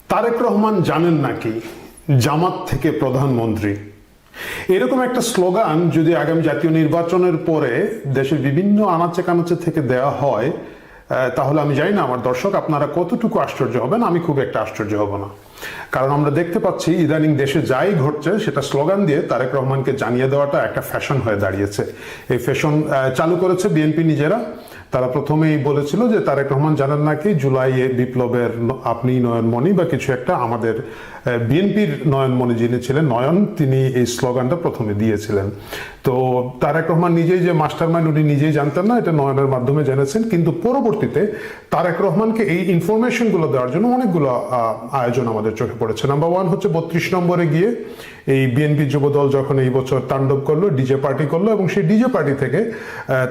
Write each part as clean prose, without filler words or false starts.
তারেক রহমান জানেন নাকি জামাত থেকে প্রধানমন্ত্রী? এরকম একটা স্লোগান যদি আগামী জাতীয় নির্বাচনের পরে দেশের বিভিন্ন আনাচে কানাচে থেকে দেয়া হয়, তাহলে আমি জানি না আমার দর্শক আপনারা কতটুকু আশ্চর্য হবেন। আমি খুব একটা আশ্চর্য হব না, কারণ আমরা দেখতে পাচ্ছি ইদানিং দেশে যাই ঘটছে সেটা স্লোগান দিয়ে তারেক রহমানকে জানিয়ে দেওয়াটা একটা ফ্যাশন হয়ে দাঁড়িয়েছে। এই ফ্যাশন চালু করেছে বিএনপি নিজেরা। তারা প্রথমেই বলেছিল যে তারেক রহমান জানেন নাকি জুলাইয়ে বিপ্লবের আপনি নয়নমণি বা কিছু একটা, আমাদের বিএনপির নয়নমণি যিনি ছিলেন নয়ন, তিনি এই স্লোগানটা প্রথমে দিয়েছিলেন। তো তারেক রহমান নিজেই যে মাস্টার মাইন্ড উনি নিজেই জানতেন না, এটা নয়নের মাধ্যমে জেনেছেন। কিন্তু পরবর্তীতে তারেক রহমানকে এই ইনফরমেশনগুলো দেওয়ার জন্য অনেকগুলো আয়োজন আমাদের চোখে পড়েছে। নাম্বার ওয়ান হচ্ছে 32 নম্বরে গিয়ে এই বিএনপি যুবদল যখন এই বছর তাণ্ডব করলো, ডিজে পার্টি করলো, এবং সেই ডিজে পার্টি থেকে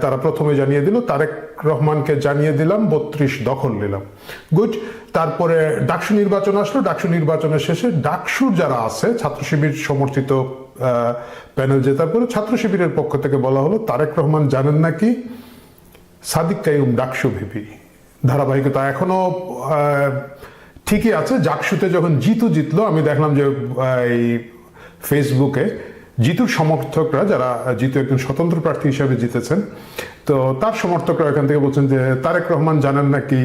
তারা প্রথমে জানিয়ে দিল তারেক রহমানকে জানিয়ে দিলাম 32 দখল নিলাম। গুড। তারপরে ডাকসু নির্বাচন আসলো। ডাকসু নির্বাচনের শেষে ডাকসু যারা আছে ছাত্র শিবির সমর্থিত প্যানেল জেতার পরে ছাত্র শিবিরের পক্ষ থেকে বলা হলো তারেক রহমান জানেন নাকি সাদিক কাইয়ুম ডাকসু ভিপি। ধারাবাহিকতা এখনো ঠিকই আছে। ডাকসুতে যখন জিতলো, আমি দেখলাম যে এই ফেসবুকে জিতুর সমর্থকরা, যারা জিতু একজন স্বতন্ত্র প্রার্থী হিসেবে জিতেছেন, তো তার সমর্থকরা এখান থেকে বলছেন যে তারেক রহমান জানেন নাকি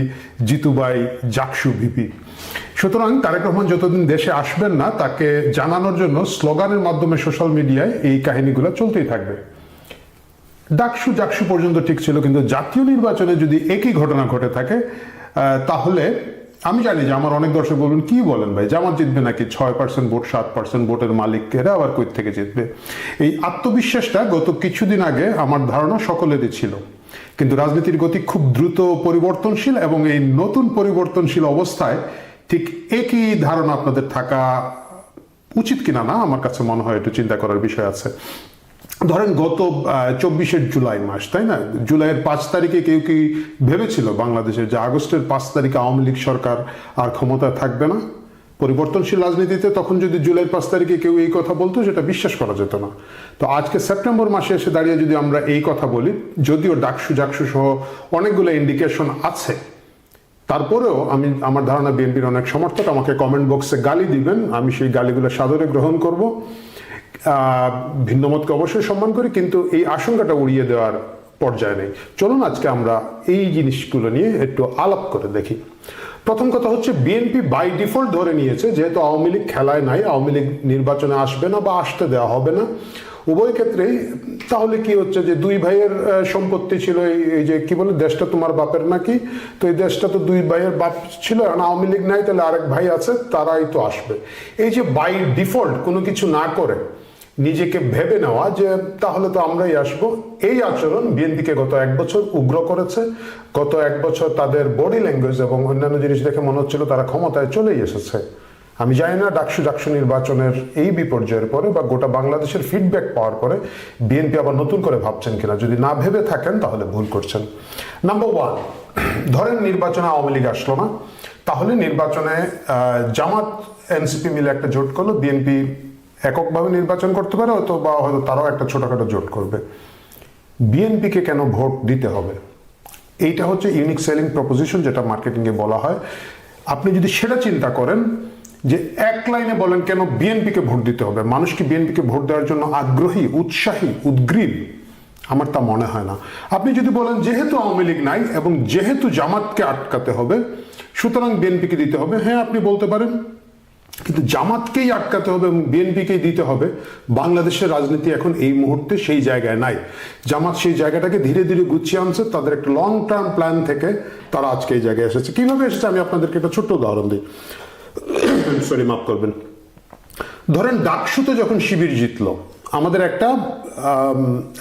জিতু ভাই ডাকসু ভিপি। সুতরাং তারেক রহমান যতদিন দেশে আসবেন না, তাকে জানানোর জন্য স্লোগানের মাধ্যমে সোশ্যাল মিডিয়ায় এই কাহিনীগুলো চলতেই থাকবে। ডাকসু পর্যন্ত ঠিক ছিল, কিন্তু জাতীয় নির্বাচনে যদি একই ঘটনা ঘটে থাকে, তাহলে আমি জানি যে আমার অনেক দর্শক বলবেন কি বলেন ভাই, জামাত জিতবে নাকি? 6% ভোট, 7% ভোটের মালিক এরা আবার কই থেকে জিতবে? এই আত্মবিশ্বাসটা গত কিছুদিন আগে আমার ধারণা সকলেরই ছিল। কিন্তু রাজনীতির গতি খুব দ্রুত পরিবর্তনশীল, এবং এই নতুন পরিবর্তনশীল অবস্থায় ঠিক একই ধারণা আপনাদের থাকা উচিত কিনা না, আমার কাছে মনে হয় একটু চিন্তা করার বিষয় আছে। ধরেন গত 24 জুলাই মাস, তাই না? জুলাইয়ের 5 তারিখে কেউ কি ভেবেছিল বাংলাদেশের যে আগস্টের 5 তারিখে আওয়ামী লীগ সরকার আর ক্ষমতায় থাকবে না? পরিবর্তনশীল রাজনীতিতে তখন যদি জুলাইয়ের 5 তারিখে কেউ এই কথা বলতো, সেটা বিশ্বাস করা যেত না। তো আজকে সেপ্টেম্বর মাসে এসে দাঁড়িয়ে যদি আমরা এই কথা বলি, যদিও ডাকসু সহ অনেকগুলো ইন্ডিকেশন আছে, তারপরেও আমার ধারণা বিএনপির অনেক সমর্থক আমাকে কমেন্ট বক্সে গালি দিবেন। আমি সেই গালিগুলো সাদরে গ্রহণ করব। ভিন্নমতকে অবশ্যই সম্মান করি, কিন্তু এই আশঙ্কাটা উড়িয়ে দেওয়ার পর্যায়ে নেই। চলুন আজকে আমরা এই জিনিসগুলো নিয়ে একটু আলাপ করে দেখি। প্রথম কথা হচ্ছে, বিএনপি বাই ডিফল্ট ধরে নিয়েছে যেহেতু আওয়ামী লীগ খেলায় নাই, আওয়ামী লীগ নির্বাচনে আসবে না বা আসতে দেওয়া হবে না। উভয় ক্ষেত্রেই তাহলে কি হচ্ছে যে দুই ভাইয়ের সম্পত্তি ছিল, এই যে কি বলে দেশটা তোমার বাপের নাকি, তো এই দেশটা তো দুই ভাইয়ের বাপ ছিল, এখন আওয়ামী লীগ নাই, তাহলে আরেক ভাই আছে, তারাই তো আসবে। এই যে বাই ডিফল্ট কোনো কিছু না করে নিজেকে ভেবে নেওয়া যে তাহলে তো আমরাই আসব, এই আচরণ বিএনপিকে গত 1 বছর উগ্র করেছে। গত 1 বছর তাদের বডি ল্যাঙ্গুয়েজ এবং অন্যান্য জিনিস দেখে মনে হচ্ছিল তারা ক্ষমতায় চলেই এসেছে। আমি জানি না ডাকসু নির্বাচনের এই বিপর্যয়ের পরে বা গোটা বাংলাদেশের ফিডব্যাক পাওয়ার পরে বিএনপি আবার নতুন করে ভাবছেন কিনা। যদি না ভেবে থাকেন তাহলে ভুল করছেন। নাম্বার ওয়ান, ধরেন নির্বাচনে আওয়ামী লীগ আসলো না, তাহলে নির্বাচনে জামাত এনসিপি মিলে একটা জোট করলো, বিএনপি এককভাবে নির্বাচন করতে পারে, বা হয়তো তারাও একটা ছোটখাটো জোট করবে। বিএনপিকে কেন ভোট দিতে হবে? এইটা হচ্ছে ইউনিক সেলিং প্রপোজিশন, যেটা মার্কেটিংয়ে বলা হয়। আপনি যদি সেটা চিন্তা করেন যে এক লাইনে বলেন কেন বিএনপিকে ভোট দিতে হবে, মানুষ কি বিএনপিকে ভোট দেওয়ার জন্য আগ্রহী, উৎসাহী, উদ্গ্রীব? আমার তা মনে হয় না। আপনি যদি বলেন যেহেতু আওয়ামী লীগ নাই এবং যেহেতু জামাতকে আটকাতে হবে সুতরাং বিএনপিকে দিতে হবে, হ্যাঁ আপনি বলতে পারেন। কিন্তু জামাতকেই আটকাতে হবে এবং বিএনপিকেই দিতে হবে, বাংলাদেশের রাজনীতি এখন এই মুহূর্তে সেই জায়গায় নাই। জামাত সেই জায়গাটাকে ধীরে ধীরে গুছিয়ে আনছে, তাদের একটা লং টার্ম প্ল্যান থেকে তারা আজকে এই জায়গায় এসেছে। কিভাবে এসেছে আমি আপনাদেরকে একটা ছোট্ট উদাহরণ দিই। সরি, মাফ করবেন। ধরেন ডাকসুতে যখন শিবির জিতলো, আমাদের একটা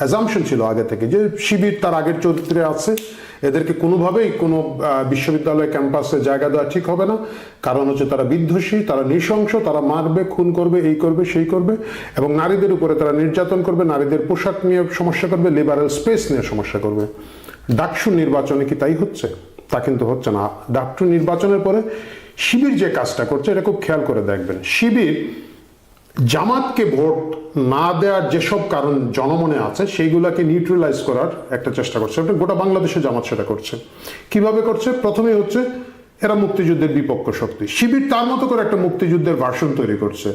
অ্যাজাম্পশন ছিল আগে থেকে যে শিবির তার আগের চরিত্রে আছে, এদেরকে কোনোভাবেই কোনো বিশ্ববিদ্যালয় ক্যাম্পাসে জায়গা দেওয়া ঠিক হবে না। কারণ হচ্ছে তারা বিদ্বেষী, তারা নৃশংস, তারা মারবে, খুন করবে, এই করবে, সেই করবে, এবং নারীদের উপরে তারা নির্যাতন করবে, নারীদের পোশাক নিয়ে সমস্যা করবে, লিবারেল স্পেস নিয়ে সমস্যা করবে। ডাকসু নির্বাচনে কি তাই হচ্ছে? তা কিন্তু হচ্ছে না। ডাকসু নির্বাচনের পরে শিবির যে কাজটা করছে এটা খুব খেয়াল করে দেখবেন। শিবির জামাতকে ভোট না দেওয়ার যেসব কারণ জনমনে আছে সেইগুলোকে নিউট্রালাইজ করার একটা চেষ্টা করছে। গোটা বাংলাদেশে জামাত সেটা করছে। কিভাবে করছে? প্রথমে হচ্ছে এরা মুক্তিযুদ্ধের বিপক্ষ শক্তি। শিবির তার মতো করে একটা মুক্তিযুদ্ধের ভার্সন তৈরি করছে।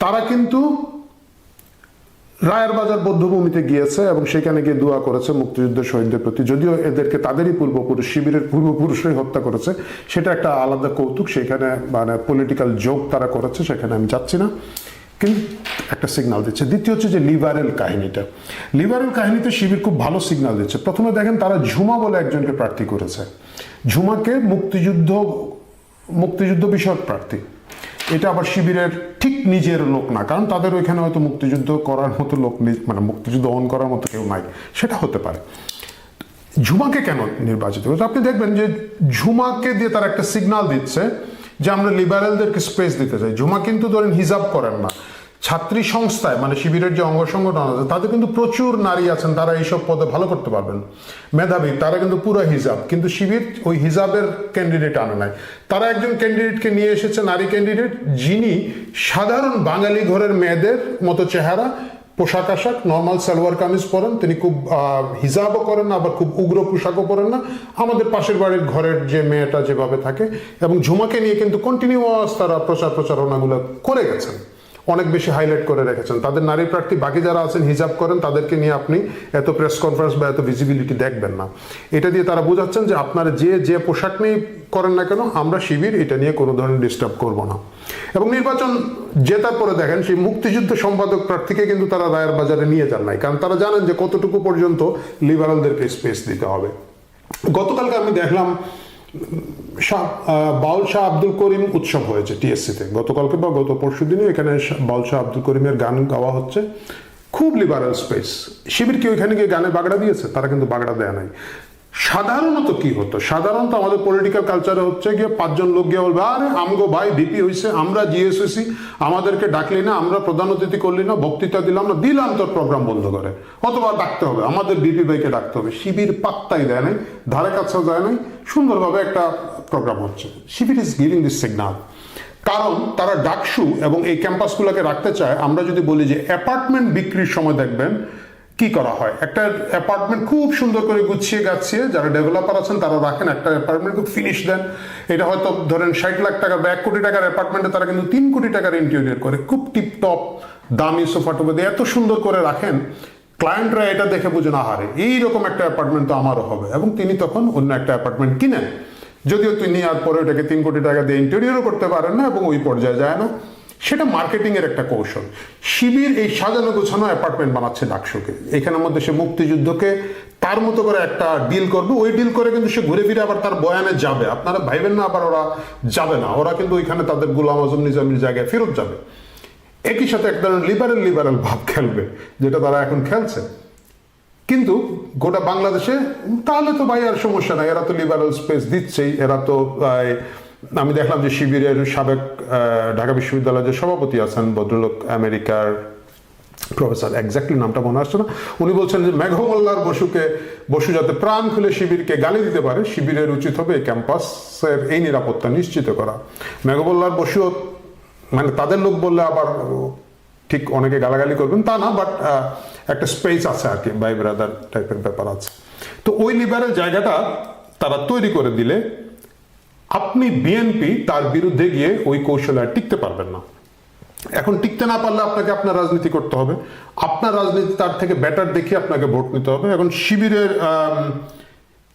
তারা কিন্তু রায়ের বাজার বৌদ্ধভূমিতে গিয়েছে এবং সেখানে গিয়ে দোয়া করেছে মুক্তিযুদ্ধের শহীদদের প্রতি, যদিও এদেরকে তাদেরই পূর্বপুরুষ, শিবিরের পূর্বপুরুষরাই হত্যা করেছে, সেটা একটা আলাদা কৌতুক, সেখানে মানে পলিটিক্যাল জোক তারা করেছে, সেখানে আমি যাচ্ছি না, কিন্তু একটা সিগন্যাল দিচ্ছে। দ্বিতীয় হচ্ছে যে লিবারেল কাহিনীটা, লিবারেল কাহিনীতে শিবির খুব ভালো সিগন্যাল দিচ্ছে। প্রথমে দেখেন তারা ঝুমা বলে একজনকে প্রার্থী করেছে, ঝুমাকে মুক্তিযুদ্ধ বিষয়ক প্রার্থী। এটা আবার শিবিরের ঠিক নিজের লোক না, কারণ তাদের ওইখানে হয়তো মুক্তিযুদ্ধ করার মতো লোক নেই, মানে মুক্তিযুদ্ধ অন করার মতো কেউ নাই, সেটা হতে পারে। ঝুমাকে কেন নির্বাচিত করেছে? আপনি দেখবেন যে ঝুমাকে দিয়ে তারা একটা সিগন্যাল দিচ্ছে যে আমরা লিবারেলদেরকে স্পেস দিতে চাই। ঝুমা কিন্তু ধরেন হিজাব করেন না। ছাত্রী সংস্থায় মানে শিবিরের যে অঙ্গ সংগঠন আছে তাদের কিন্তু প্রচুর নারী আছেন, তারা এইসব পদে ভালো করতে পারবেন, মেধাবী, তারা কিন্তু পুরো হিজাব, কিন্তু শিবির ওই হিজাবের ক্যান্ডিডেট আনে নাই। তারা একজন ক্যান্ডিডেটকে নিয়ে এসেছে, নারী ক্যান্ডিডেট, যিনি সাধারণ বাঙালি ঘরের মেয়েদের মতো চেহারা, পোশাক আশাক নর্মাল সালোয়ার কামিজ পরেন, তিনি খুব হিজাবও করেন না, আবার খুব উগ্র পোশাকও পরেন না, আমাদের পাশের বাড়ির ঘরের যে মেয়েটা যেভাবে থাকে। এবং ঝুমাকে নিয়ে কিন্তু কন্টিনিউয়াস তারা প্রচারণাগুলো করে গেছেন, অনেক বেশি হাইলাইট করে রেখেছেন। তাদের নারী প্রার্থী বাকি যারা আছেন হিজাব করেন, তাদেরকে নিয়ে আপনি এত প্রেস কনফারেন্স বা এত ভিজিবিলিটি দেখবেন না। এটা দিয়ে তারা বোঝাচ্ছেন যে আপনারা যে পোশাক নিয়ে করেন না কেন, আমরা শিবির এটা নিয়ে কোনো ধরনের ডিস্টার্ব করব না। এবং নির্বাচন জেতার পরে দেখেন সেই মুক্তিযুদ্ধ সম্পাদক প্রার্থীকে কিন্তু তারা রায়ের বাজারে নিয়ে যান নাই, কারণ তারা জানেন যে কতটুকু পর্যন্ত লিবারালদেরকে স্পেস দিতে হবে। গতকালকে আমি দেখলাম বাউল শাহ আব্দুল করিম উৎসব হয়েছে টিএসসিতে, গতকালকে বা গত পরশু দিনে এখানে বাউল শাহ আব্দুল করিমের গান গাওয়া হচ্ছে, খুব লিবারাল স্পেস। শিবির কি ওইখানে গিয়ে গানে বাগড়া দিয়েছে? তারা কিন্তু বাগড়া দেয় নাই। সাধারণত কি হতো, সাধারণত আমাদের পলিটিক্যাল কালচারে হচ্ছে গিয়ে পাঁচজন লোক গিয়ে বলবে আরে আমগো ভাই ভিপি হয়েছে, আমরা জিএস হয়েছি, আমাদেরকে ডাকলি না, আমরা প্রধান অতিথি করলি না, বক্তৃতা দিলাম না, দিলাম তোর প্রোগ্রাম বন্ধ করে, অথবা ডাকতে হবে, আমাদের বিপি ভাইকে ডাকতে হবে। শিবির পাত্তাই দেয় নাই, ধারে কাছেও যায় নাই, সুন্দরভাবে একটা প্রোগ্রাম হচ্ছে। শিবির ইজ গিভিং দিস সিগনাল, কারণ তারা ডাকসু এবং এই ক্যাম্পাসগুলোকে রাখতে চায়। আমরা যদি বলি যে অ্যাপার্টমেন্ট বিক্রির সময় দেখবেন কি করা হয়, একটা অ্যাপার্টমেন্ট খুব সুন্দর করে গুছিয়ে গাছিয়ে যারা ডেভেলপার আছেন তারা রাখেন, একটা অ্যাপার্টমেন্ট খুব ফিনিশ দেন। এটা হয়তো ধরেন 60 লাখ টাকা বা 1 কোটি টাকার অ্যাপার্টমেন্টে তারা কিন্তু 3 কোটি টাকার ইন্টেরিয়র করে, খুব টিপটপ দামি সোফা টোফা দিয়ে এত সুন্দর করে রাখেন, ক্লায়েন্টরা এটা দেখে বুঝে না হারে এইরকম একটা অ্যাপার্টমেন্ট তো আমারও হবে, এবং তিনি তখন অন্য একটা অ্যাপার্টমেন্ট কিনেন, যদিও তিনি আর পরে ওটাকে 3 কোটি টাকা দিয়ে ইন্টেরিয়রও করতে পারেন না এবং ওই পর্যায়ে যায় না। সেটা মার্কেটিং এর একটা কৌশল। শিবির এই সাজানো গোছানো অ্যাপার্টমেন্ট বানাচ্ছে ডাকসুকে, এখানের মধ্যে সে মুক্তিযুদ্ধকে তার মতো করে একটা ডিল করবে, ওই ডিল করে কিন্তু সে ঘুরে ফিরে আবার তার বয়ানে যাবে। আপনারা ভাইবেন না আবার ওরা যাবে না, ওরা কিন্তু ওইখানে তাদের গোলাম আজম নিজামীর জায়গায় ফেরত যাবে। একই সাথে একটা লিবারেল ভাব খেলবে, যেটা তারা এখন খেলছে। কিন্তু গোটা বাংলাদেশে তাহলে তো ভাই আর সমস্যা নাই, এরা তো লিবারেল স্পেস দিচ্ছেই। এরা তো আমি দেখলাম যে শিবিরের সাবেক ঢাকা বিশ্ববিদ্যালয়ের যে সভাপতি আছেন ভদ্রলোক, আমেরিকার প্রফেসর, এক্স্যাক্টলি নামটা মনে আসছে না, উনি বলছেন যে মেঘমল্লার বসু যাতে প্রাণ খুলে শিবিরকে গালি দিতে পারে, শিবিরের উচিত হবে ক্যাম্পাসের এই নিরাপত্তা নিশ্চিত করা। মেঘমল্লার বসুও মানে তাদের লোক বললে আবার ঠিক অনেকে গালাগালি করবেন তা না, বাট একটা স্পেস আছে আর কি, ভাই ব্রাদার টাইপের ব্যাপার আছে। তো ওই লিবারেল জায়গাটা তারা তৈরি করে দিলে আপনি বিএনপি তার বিরুদ্ধে গিয়ে ওই কৌশলে আর টিকতে পারবেন না। এখন টিকতে না পারলে আপনাকে আপনার রাজনীতি করতে হবে, আপনার রাজনীতি তার থেকে বেটার দেখিয়ে আপনাকে ভোট নিতে হবে। এখন শিবিরের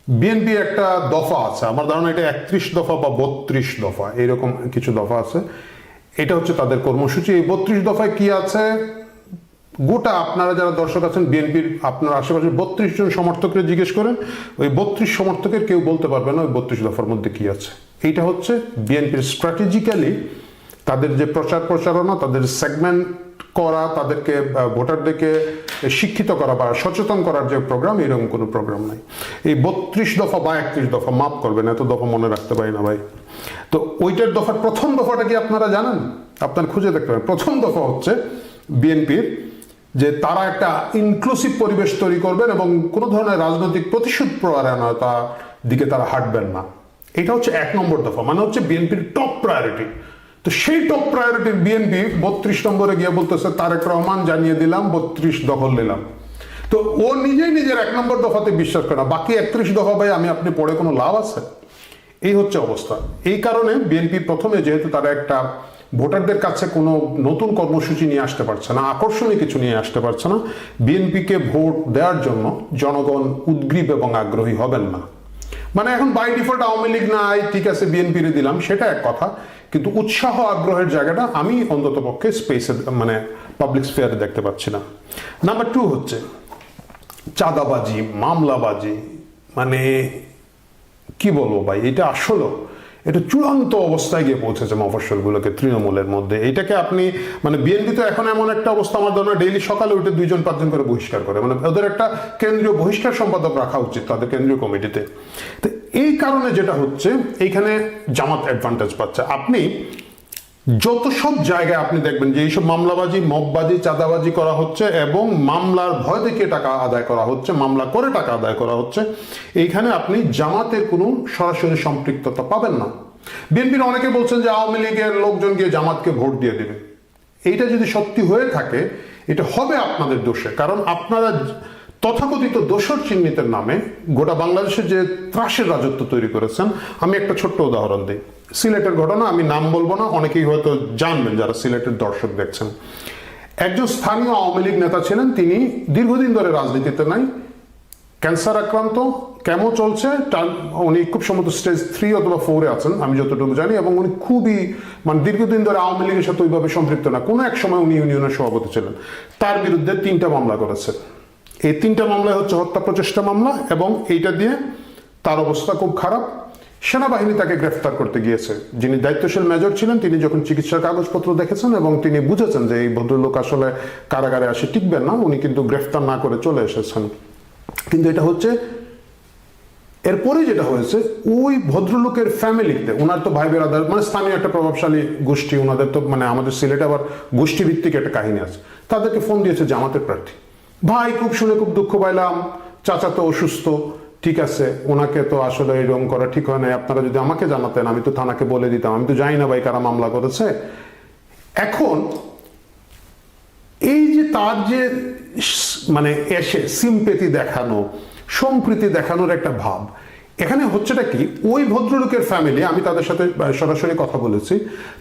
বিএনপি একটা দফা আছে, আমার ধারণা এটা 31 দফা বা 32 দফা এরকম কিছু দফা আছে, এটা হচ্ছে তাদের কর্মসূচি। এই 32 দফায় কি আছে, গোটা আপনারা যারা দর্শক আছেন বিএনপির আপনার আশেপাশে 32 জন সমর্থককে জিজ্ঞেস করেন, ওই 32 সমর্থকের কেউ বলতে পারবে না ওই 32 দফার মধ্যে কি আছে। এইটা হচ্ছে বিএনপির স্ট্র্যাটেজিক্যালি তাদের যে প্রচারণা, তাদের সেগমেন্ট করা, তাদেরকে ভোটারদেরকে শিক্ষিত করা বা সচেতন করার যে প্রোগ্রাম, এরকম কোনো প্রোগ্রাম নাই। এই 32 দফা বা 31 দফা, মাফ করবেন এত দফা মনে রাখতে পারি না ভাই। তো ওইটার দফার প্রথম দফাটা কি আপনারা জানেন? আপনার খুঁজে দেখতে পারেন। প্রথম দফা হচ্ছে বিএনপির যে তারা একটা ইনক্লুসিভ পরিবেশ তৈরি করবেন এবং কোনো ধরনের রাজনৈতিক প্রতিশোধ পরায়ণতার দিকে তারা হাঁটবেন না। এটা হচ্ছে 1 নম্বর দফা, মানে হচ্ছে বিএনপির টপ প্রায়োরিটি। তো সেই টপ প্রায়োরিটির বিএনপি 32 নম্বরে গিয়ে বলতেছে তারেক রহমান জানিয়ে দিলাম 32 দখল নিলাম। তো ও নিজেই নিজের 1 নম্বর দফাতে বিশ্বাস করে না, বাকি 31 দফা ভাই আমি আপনি পড়ে কোনো লাভ আছে? এই হচ্ছে অবস্থা। এই কারণে বিএনপি প্রথমে যেহেতু তারা একটা ভোটারদের কাছে কোনো নতুন কর্মসূচি নিয়ে আসতে পারছে না, আকর্ষণীয় কিছু নিয়ে আসতে পারছে না, বিএনপিকে ভোট দেওয়ার জন্য জনগণ উদ্গ্রীব এবং আগ্রহী হবেন না। মানে এখন বাই ডিফল্ট আওয়ামী লীগ নাই, ঠিক আছে বিএনপিরে দিলাম, সেটা এক কথা, কিন্তু উৎসাহ আগ্রহের জায়গাটা আমি অন্তত পক্ষে স্পেসে মানে পাবলিক স্পেয়ারে দেখতে পাচ্ছি না। নাম্বার 2 হচ্ছে চাঁদাবাজি, মামলাবাজি, মানে কি বলবো ভাই, এটা আসলে এটা চূড়ান্ত অবস্থায় গিয়ে পৌঁছেছে মফস্বলগুলোকে তৃণমূলের মধ্যে। এইটাকে আপনি মানে বিএনপি তো এখন এমন একটা অবস্থা, আমার ধরনের ডেইলি সকালে উঠে 2-5 জন করে বহিষ্কার করে, মানে ওদের একটা কেন্দ্রীয় বহিষ্কার সম্পাদক রাখা উচিত তাদের কেন্দ্রীয় কমিটিতে। তো এই কারণে যেটা হচ্ছে এইখানে জামাত অ্যাডভান্টেজ পাচ্ছে। আপনি যত সব জায়গায় আপনি দেখবেন যে এইসব মামলাবাজি, মববাজি, চাঁদাবাজি করা হচ্ছে এবং মামলার ভয় দেখিয়ে টাকা আদায় করা হচ্ছে, মামলা করে টাকা আদায় করা হচ্ছে, এইখানে আপনি জামাতের কোনো সরাসরি সম্পৃক্ততা পাবেন না। বিএনপির অনেকে বলছেন যে আওয়ামী লীগের লোকজন গিয়ে জামাতকে ভোট দিয়ে দেবে। এইটা যদি সত্যি হয়ে থাকে এটা হবে আপনাদের দোষে, কারণ আপনারা তথাকথিত দোসর চিহ্নিতের নামে গোটা বাংলাদেশে যে ত্রাসের রাজত্ব তৈরি করেছেন। আমি একটা ছোট্ট উদাহরণ দিই, সিলেটের ঘটনা, আমি নাম বলবো না, অনেকেই হয়তো জানবেন যারা সিলেটের দর্শক দেখছেন। একজন স্থানীয় আওয়ামী লীগ নেতা ছিলেন, তিনি দীর্ঘদিন ধরে রাজনীতিতে নাই, ক্যান্সার আক্রান্ত, কেমো চলছে, উনি খুব সম্ভবত স্টেজ 3 অথবা 4-এ আছেন আমি যতটুকু জানি, এবং উনি খুবই মানে দীর্ঘদিন ধরে আওয়ামী লীগের সাথে ওইভাবে সম্পৃক্ত না, কোনো এক সময় উনি ইউনিয়নের সভাপতি ছিলেন। তার বিরুদ্ধে 3টা মামলা করেছে। এই 3টা মামলায় হচ্ছে হত্যা প্রচেষ্টা মামলা, এবং এইটা দিয়ে তার অবস্থা খুব খারাপ। সেনাবাহিনী তাকে গ্রেফতার করতে গিয়েছে। যিনি দায়িত্বশীল মেজর ছিলেন তিনি যখন চিকিৎসার কাগজপত্র দেখেছেন এবং তিনি বুঝেছেন যে এই ভদ্রলোক আসলে কারাগারে আসে টিকবেন না, উনি কিন্তু গ্রেফতার না করে চলে এসেছেন। কিন্তু এটা হচ্ছে এরপরে যেটা হয়েছে, ওই ভদ্রলোকের ফ্যামিলিতে, ওনার তো ভাই বেরাদার মানে স্থানীয় একটা প্রভাবশালী গোষ্ঠী, ওনাদের তো মানে আমাদের সিলেটে আবার গোষ্ঠী ভিত্তিক একটা কাহিনী আছে, তাদেরকে ফোন দিয়েছে জামাতের প্রার্থী। ভাই খুব শুনে খুব দুঃখ পাইলাম, চাচা তো অসুস্থ, ঠিক আছে ওনাকে তো আসলে এরকম করা ঠিক হয় না, আপনারা যদি আমাকে জানাতেন আমি তো থানাকে বলে দিতাম, আমি তো জানি না ভাই কারা মামলা করেছে। এখন এই যে তার যে মানে এসে সিম্পেথি দেখানো, সম্প্রীতি দেখানোর একটা ভাব, এখানে হচ্ছেটা কি, ওই ভদ্রলোকের ফ্যামিলি, আমি তাদের সাথে সরাসরি কথা বলেছি,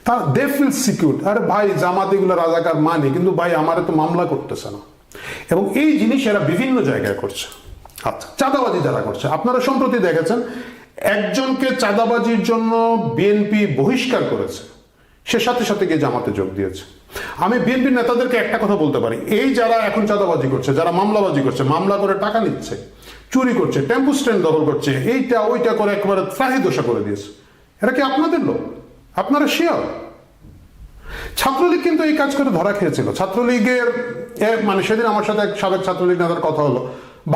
তা দে ফিল সিকিউর, আরে ভাই জামাত এগুলো রাজাকার মানে, কিন্তু ভাই আমারে তো মামলা করতেছে না। এবং এই জিনিস এরা বিভিন্ন জায়গায় করছে। আচ্ছা, চাঁদাবাজি যারা করছে, আপনারা সম্প্রতি দেখেছেন একজনকে চাঁদাবাজির জন্য বিএনপি বহিষ্কার করেছে, সে সাথে সাথে গিয়ে জামাতে যোগ দিয়েছে। আমি বিএনপির নেতাদেরকে একটা কথা বলতে পারি, এই যারা এখন চাঁদাবাজি করছে, যারা মামলাবাজি করছে, মামলা করে টাকা নিচ্ছে, চুরি করছে, টেম্পু স্ট্যান্ড দখল করছে, এইটা ওইটা করে একেবারে ত্রাহিদশা করে দিয়েছে, এরা কি আপনাদের লোক? আপনারা শিয়ার? ছাত্রলীগ কিন্তু এই কাজ করে ধরা খেয়েছিল। ছাত্রলীগের মানে সেদিন আমার সাথে এক সাবেক ছাত্রলীগ নেতার কথা হলো,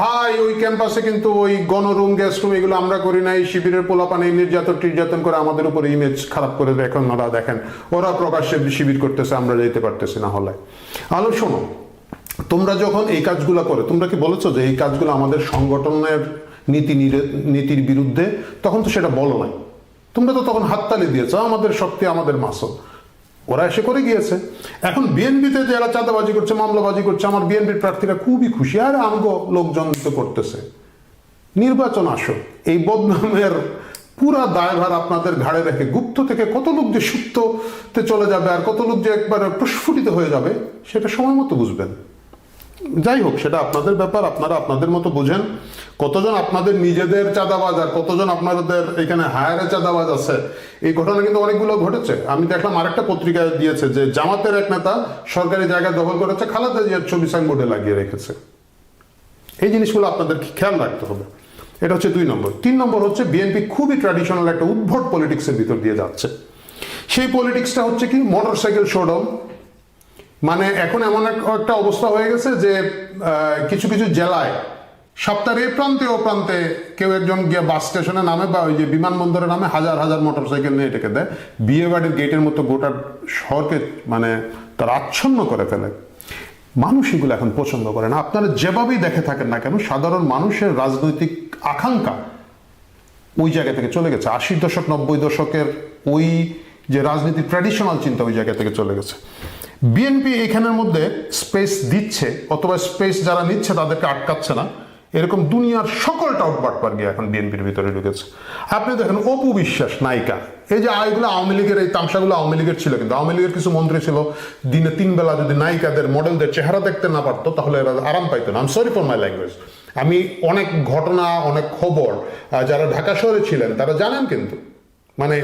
ভাই ওই ক্যাম্পাসে কিন্তু ওই গণরুম, গ্যাস রুম এগুলো আমরা করি নাই, শিবিরের পোলাপানে নির্যাতন করে আমাদের উপরে ইমেজ খারাপ করে এখন ওরা দেখেন ওরা প্রকাশ্যে শিবির করতেছে, আমরা যেতে পারতেছি না হলে। আলো শোনো, তোমরা যখন এই কাজগুলো করে, তোমরা কি বলেছো যে এই কাজগুলো আমাদের সংগঠনের নীতির বিরুদ্ধে? তখন তো সেটা বলো নাই, তোমরা তো তখন হাততালি দিয়েছো, আমাদের শক্তি আমাদের মাসল, ওরা এসে করে গিয়েছে। এখন বিএনপিতে যারা চাঁদাবাজি করছে, মামলাবাজি করছে, আমার বিএনপির প্রার্থীরা খুবই খুশি, আর আমগো লোকজন তো করতেছে। নির্বাচন আসো, এই বদনামের পুরা দায়ভার আপনাদের ঘাড়ে রেখে গুপ্ত থেকে কত লোক যে সুপ্ততে চলে যাবে আর কত লোক যে একবারে প্রস্ফুটিত হয়ে যাবে সেটা সময় মতো বুঝবেন। যাই হোক, সেটা আপনাদের ব্যাপার, আপনারা আপনাদের মতো বুঝেন। কতজন আপনাদের নিজেদের চাঁদাবাজ আর কতজন আপনাদের এখানে হায়ারে চাঁদাবাজ আছে, এই ঘটনা কিন্তু অনেকগুলো ঘটেছে। আমি দেখলাম আরেকটা পত্রিকায় দিয়েছে যে জামাতের এক নেতা সরকারি জায়গা দখল করেছে, খালেদা জিয়ার ছবি সাইনবোর্ডে লাগিয়ে রেখেছে। এই জিনিসগুলো আপনাদের খেয়াল রাখতে হবে। এটা হচ্ছে 2 নম্বর। 3 নম্বর হচ্ছে বিএনপি খুবই ট্র্যাডিশনাল একটা উদ্ভট পলিটিক্সের ভিতর দিয়ে যাচ্ছে। সেই পলিটিক্সটা হচ্ছে কি, মোটরসাইকেল শোডাউন। মানে এখন এমন একটা অবস্থা হয়ে গেছে যে কিছু কিছু জেলায় সপ্তাহের এই প্রান্তে ও প্রান্তে কেউ একজন গিয়ে বাস স্টেশনে নামে বা ওই যে বিমানবন্দরে নামে, হাজার হাজার মোটরসাইকেল নিয়ে এটাকে দেয়, বিয়ে বাড়ির গেটের মতো গোটা শহরকে মানে তারা আচ্ছন্ন করে ফেলে। মানুষ এগুলো এখন পছন্দ করে না। আপনারা যেভাবেই দেখে থাকেন না কেন, সাধারণ মানুষের রাজনৈতিক আকাঙ্ক্ষা ওই জায়গা থেকে চলে গেছে। 80 দশক 90 দশকের ওই যে রাজনীতির ট্র্যাডিশনাল চিন্তা ওই জায়গা থেকে চলে গেছে। বিএনপি এখানের মধ্যে স্পেস দিচ্ছে, অথবা স্পেস যারা নিচ্ছে তাদেরকে আটকাচ্ছে না, এরকম দুনিয়ার সকল টাউটবাটপার গিয়ে এখন বিএনপির ভিতরে ঢুকেছে। আপনি দেখেন অপু বিশ্বাস নায়িকা, এই যে এগুলো আওয়ামী লীগের, এই তামসাগুলো আওয়ামী লীগের ছিল, কিন্তু আওয়ামী লীগের কিছু মন্ত্রী ছিল দিনে 3 বেলা যদি নায়িকাদের মডেলদের চেহারা দেখতে না পারতো তাহলে এরা আরাম পাইতো না। I am sorry for my language. আমি অনেক ঘটনা, অনেক খবর যারা ঢাকা শহরে ছিলেন তারা জানেন, কিন্তু মানে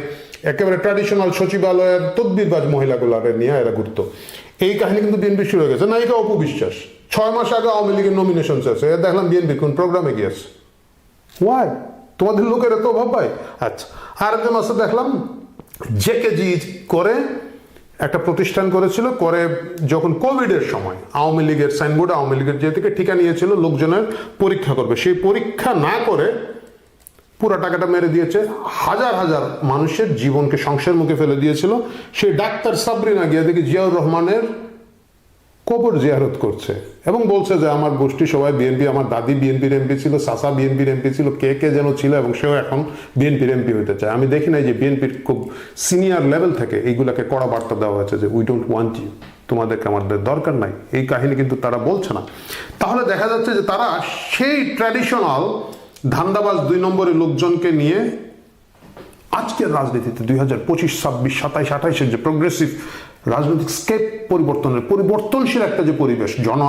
একেবারে ট্র্যাডিশনাল সচিবালয়ের তদবিরবাজ মহিলাগুলোকে নিয়ে এরা ঘুরতো। এই কাহিনী কিন্তু বিএনপি শুরু হয়ে গেছে। নায়িকা অপু বিশ্বাস 6 মাস আগে আওয়ামী লীগের নমিনেশন আছে, দেখলাম বিএনপি কোন প্রোগ্রামে গিয়েছে। ওয়াই? তোমাদের লোকের এত অভাব পায়? আচ্ছা, আরেকজন আছে দেখলাম জেকেজি করে একটা প্রতিষ্ঠান করেছিল, করে যখন কোভিডের সময় আওয়ামী লীগের সাইনবোর্ডে আওয়ামী লীগের যে থেকে টিকা নিয়েছিল লোকজনের পরীক্ষা করবে, সেই পরীক্ষা না করে পুরো টাকাটা মেরে দিয়েছে, হাজার হাজার মানুষের জীবনকে সংসার মুখে ফেলে দিয়েছিল। সেই ডাক্তার সাবরিনা গিয়ে দেখি জিয়াউর রহমানের কবর জিয়ারত করছে এবং বলছে যে আমার গোষ্ঠী সবাই বিএনপি, আমার দাদি বিএনপির এমপি ছিল, চাচা বিএনপির এমপি ছিল, কে কে যেন ছিল, এবং সেও এখন বিএনপির এমপি হতে চায়। আমি দেখি নাই যে বিএনপির খুব সিনিয়র লেভেল থেকে এইগুলাকে কড়া বার্তা দেওয়া হয়েছে যে উই ডোন্ট ওয়ান্ট ইউ, তোমাদেরকে আমাদের দরকার নাই। এই কাহিনী কিন্তু তারা বলছে না। তাহলে দেখা যাচ্ছে যে তারা সেই ট্র্যাডিশনাল ধান্দাবাজ 2 নম্বরের লোকজনকে নিয়ে আজকের রাজনীতিতে 2025, 26, 27, 28-এর যে প্রোগ্রেসিভ রাজনৈতিক স্কেপ পরিবর্তনের পরিবর্তনশীল একটা যে পরিবেশ, গণ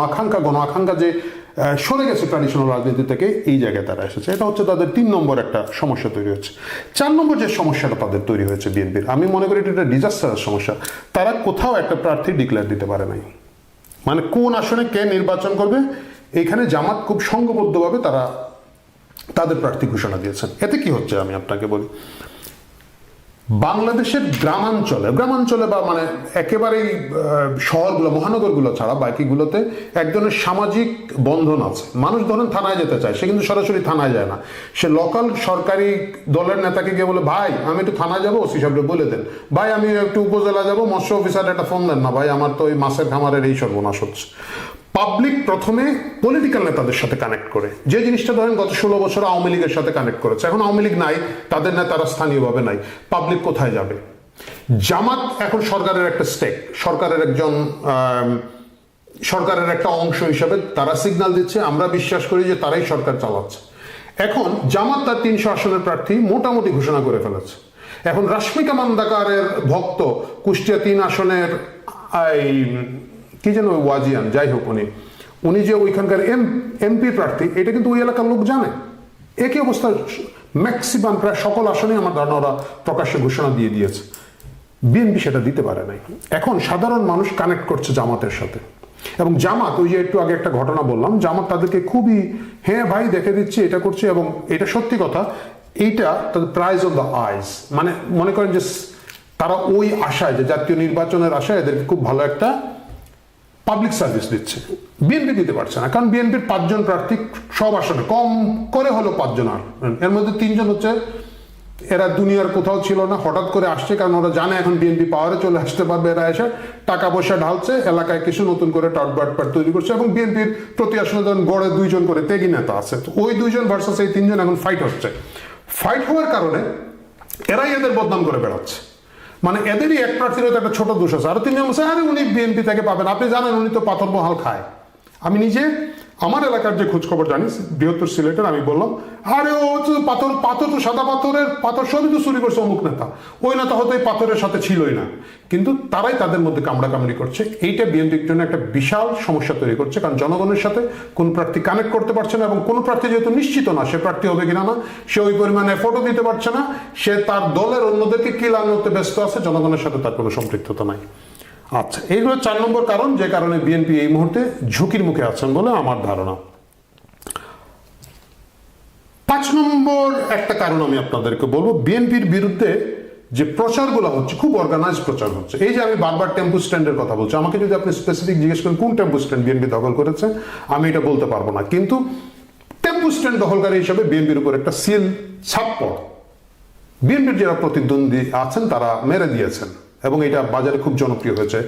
আকাঙ্ক্ষা যে সরে গেছে ট্র্যাডিশনাল রাজনীতি থেকে, এই জায়গায় তারা এসেছে। এটা হচ্ছে তাদের 3 নম্বর একটা সমস্যা তৈরি হচ্ছে। 4 নম্বর যে সমস্যাটা তাদের তৈরি হয়েছে বিএনপির, আমি মনে করি এটা একটা ডিজাস্টারের সমস্যা। তারা কোথাও একটা প্রার্থী ডিক্লেয়ার দিতে পারে নাই, মানে কোন আসনে কে নির্বাচন করবে। এইখানে জামাত খুব সংঘবদ্ধভাবে তারা তাদের প্রার্থী ঘোষণা দিয়েছেন। এতে কি হচ্ছে আমি আপনাকে বলি, বাংলাদেশের গ্রামাঞ্চলে বা মানে একেবারেই শহরগুলো মহানগরগুলো ছাড়া বাকিগুলোতে এক ধরনের সামাজিক বন্ধন আছে। মানুষ ধরেন থানায় যেতে চায়, সে কিন্তু সরাসরি থানায় যায় না, সে লোকাল সরকারি দলের নেতাকে গিয়ে বলে ভাই আমি একটু থানায় যাবো, ওসি সাহেবকে বলে দেন, ভাই আমি একটু উপজেলা যাবো, মৎস্য অফিসার একটা ফোন দেন না, ভাই আমার তো ওই মাছের খামারের এই সর্বনাশ হচ্ছে। পাবলিক প্রথমে পলিটিক্যাল নেতাদের সাথে কানেক্ট করে, যে জিনিসটা ধরেন গত 16 বছর আওয়ামী লীগের সাথে কানেক্ট করেছে, এখন আওয়ামী লীগ নাই, তাদের নেতারা স্থানীয়ভাবে নাই, পাবলিক কোথায় যাবে? জামাত এখন সরকারের একটা স্টেক, সরকারের একটা অংশ হিসাবে তারা সিগন্যাল দিচ্ছে, আমরা বিশ্বাস করি যে তারাই সরকার চালাচ্ছে। এখন জামাত তার 300 আসনের প্রার্থী মোটামুটি ঘোষণা করে ফেলেছে। এখন রাশ্মিকা মান্দাকারের ভক্ত কুষ্টিয়া 3 আসনের কি যেন ওয়াজিয়ান, যাই হোক উনি যে ওইখানকার এমপি প্রার্থী, এটা কিন্তু ওই এলাকার লোক জানে। একই অবস্থা ম্যাক্সিমাম প্রায় সকল আসনে আমার ধারণা ওরা প্রকাশ্যে ঘোষণা দিয়ে দিয়েছে। বিএনপি সেটা দিতে পারে নাই। এখন সাধারণ মানুষ কানেক্ট করছে জামাতের সাথে, এবং জামাত ওই যে একটু আগে একটা ঘটনা বললাম, জামাত তাদেরকে খুবই হ্যাঁ ভাই দেখে দিচ্ছে, এটা করছে, এবং এটা সত্যি কথা, এইটা তাদের প্রাইজ অন দ্য আইস, মানে মনে করেন যে তারা ওই আশায় যে জাতীয় নির্বাচনের আশায় এদেরকে খুব ভালো একটা পাবলিক সার্ভিস দিচ্ছে। বিএনপি দিতে পারছে না, কারণ বিএনপির 5 জন প্রার্থী সব আসনে, কম করে হলো 5 জন, আর এর মধ্যে 3 জন হচ্ছে এরা দুনিয়ার কোথাও ছিল না, হঠাৎ করে আসছে, কারণ ওরা জানে এখন বিএনপি পাওয়ারে চলে আসতে পারবে, এরা এসে টাকা পয়সা ঢালছে, এলাকায় কিছু নতুন করে টাউটবাটপার তৈরি করছে, এবং বিএনপির প্রতি আসনে ধরেন গড়ে 2 জন করে তেগি নেতা আছে, তো ওই 2 জন ভার্সাস এই 3 জন এখন ফাইট হচ্ছে। ফাইট হওয়ার কারণে এরাই এদের বদনাম করে বেড়াচ্ছে, মানে এদেরই এক প্রার্থীর হয়তো একটা ছোট দোষ আছে, আরো 3 জন বলছে আরে উনি বিএনপি থেকে পাবেন, আপনি জানেন উনি তো পাথর বহাল খায়। আমি নিজে আমার এলাকার যে খোঁজ খবর জানি, বৃহত্তর সিলেটের, আমি বললাম আরে ও তো পাথর তো সাদা পাথর সবই তো চুরি করছে অমুক নেতা, ওই নেতা হয়তো এই পাথরের সাথে ছিলই না, কিন্তু তারাই তাদের মধ্যে কামড়াকামড়ি করছে। এইটা বিএনপির জন্য একটা বিশাল সমস্যা তৈরি করছে, কারণ জনগণের সাথে কোন প্রার্থী কানেক্ট করতে পারছে না, এবং কোন প্রার্থী যেহেতু নিশ্চিত না সে প্রার্থী হবে কিনা না, সে ওই পরিমাণে এফোর্টও দিতে পারছে না, সে তার দলের অন্যদেরকে কিলানোতে ব্যস্ত আছে, জনগণের সাথে তার কোনো সম্পৃক্ততা নাই। আচ্ছা, এইগুলো 4 নম্বর কারণ, যে কারণে বিএনপি এই মুহূর্তে ঝুঁকির মুখে আছেন বলে আমার ধারণা। 5 নম্বর একটা কারণ আমি আপনাদেরকে বলবো, বিএনপির বিরুদ্ধে যে প্রচারগুলো হচ্ছে খুব অর্গানাইজ প্রচার হচ্ছে। এই যে আমি বারবার টেম্পু স্ট্যান্ডের কথা বলছি, আমাকে যদি আপনি স্পেসিফিক জিজ্ঞেস করেন কোন টেম্পু স্ট্যান্ড বিএনপি দখল করেছে, আমি এটা বলতে পারবো না, কিন্তু টেম্পু স্ট্যান্ড দখলকারী হিসেবে বিএনপির উপর একটা সিল ছাপ্পড় বিএনপির যারা প্রতিদ্বন্দ্বী আছেন তারা মেরে দিয়েছেন, এবং এটা বাজারে খুব জনপ্রিয় হয়েছে।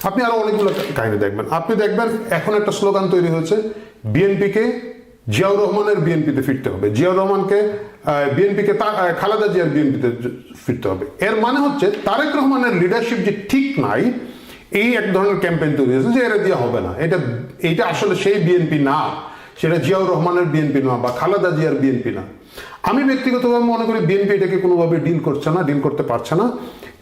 আপনি আরো অনেকগুলো কাহিনী দেখবেন, আপনি দেখবেন এখন একটা স্লোগান তৈরি হয়েছে, বিএনপিকে জিয়াউর রহমানের বিএনপিতে ফিরতে হবে, জিয়াউর রহমানকে বিএনপিকে খালেদা জিয়ার বিএনপিতে ফিরতে হবে। এর মানে হচ্ছে তারেক রহমানের লিডারশিপ যে ঠিক নাই, এই এক ধরনের ক্যাম্পেইন তৈরি হয়েছে যে এরা দিয়ে হবে না, এটা আসলে সেই বিএনপি না, সেটা জিয়াউর রহমানের বিএনপি না বা খালেদা জিয়ার বিএনপি না। আমি ব্যক্তিগতভাবে মনে করি বিএনপি এটাকে কোনোভাবে ডিল করছে না, ডিল করতে পারছে না।